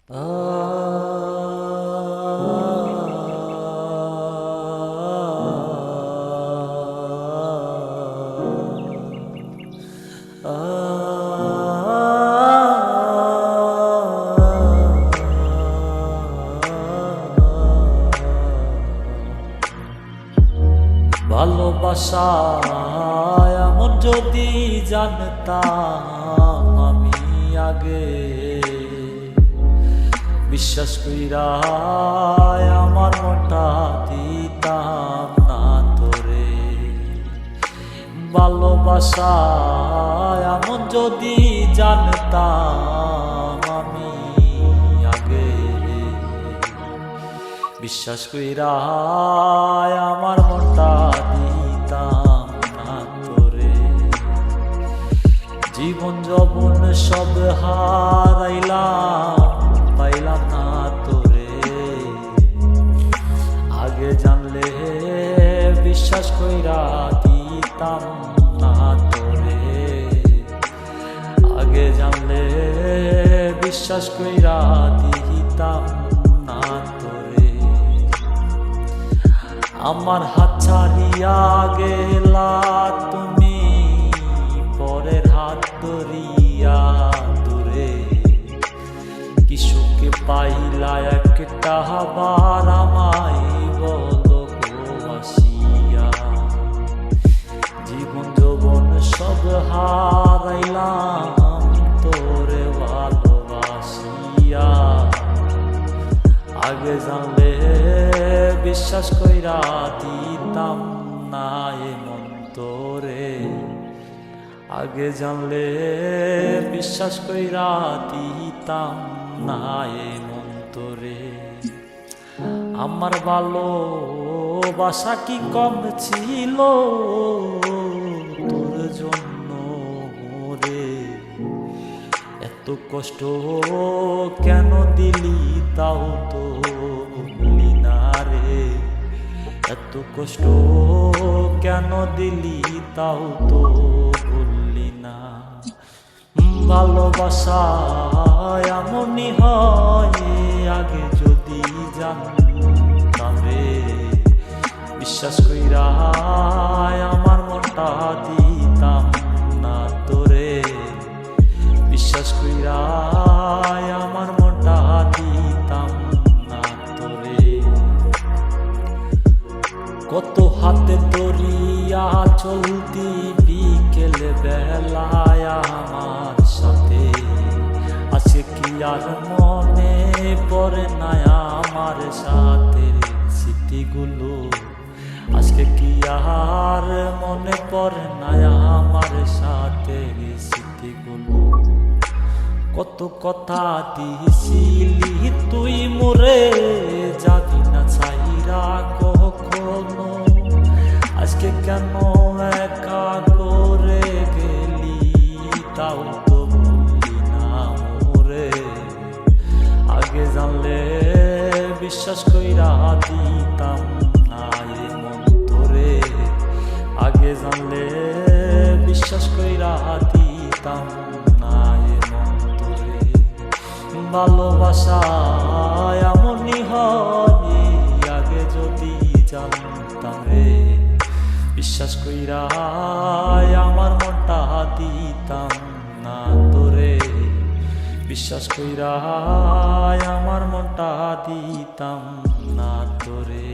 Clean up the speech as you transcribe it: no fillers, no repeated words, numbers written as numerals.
ভালোবাসা এমন যদি জানতাম আমি আগে, বিশ্বাস কইরা আমার মনটা দিতাম না তোরে। ভালোবাসা এমন যদি জানতাম আমি আগে, বিশ্বাস কইরা আমার মনটা দিতাম না তোরে। জীবন যৌবন সব হারাইলাম, পাইলাম না তোরে। আগে জানলে বিশ্বাস কইরা দিতাম না তোরে। আগে জানলে বিশ্বাস কইরা দিতাম না তোরে। আমার হাত ছাড়িয়া গেলা তুমি, পরের হাত ধরিয়া দূরে। কি সুখে পাইলা একটা বার আমায় বলো গো আসিয়া। জীবন যৌবন সব হারাইলাম তোরে ভালোবাসিয়া। আগে জানলে বিশ্বাস কইরা দিতাম না এমন তোরে। আগে জানলে বিশ্বাস কইরা দিতাম না এমন তোরে। আমার ভালোবাসা কি কম ছিল তোর জন্য রে? এত কষ্ট কেন দিলি তাও তো বললি না রে। এত কষ্ট কেন দিলি তাও তো বললি না। ভালোবাসা এমনই হয়, আগে যদি জানতাম রে। বিশ্বাস কইরা আমার মনটা দিতাম না তোরে। বিশ্বাস কইরা আমার মনটা দিতাম না তোরে। কত হাতে ধরিয়া চলতি বিকেল বেলায় আমার সাথে। আজকে কি আর মনে পড়ে না আমার সাথে স্মৃতিগুলো? আজকে কি আর মনে পড়ে না আমার সাথে স্মৃতিগুলো? কত কথা দিছিলি তুই মোরে, যাবি না ছাইরা কখনো। আজকে কেন একা করে গেলি তাও তো বললি না মোরে। আগে জানলে বিশ্বাস কইরা দিতাম না এমন তোরে। আগে জানলে বিশ্বাস কইরা দিতাম না এমন তোরে। ভালোবাসা এমনই হয়, আগে যদি জানতাম রে। বিশ্বাস কইরা আমার মনটা দিতাম না তোরে। বিশ্বাস কইরা আমার মনটা দিতাম না তোরে।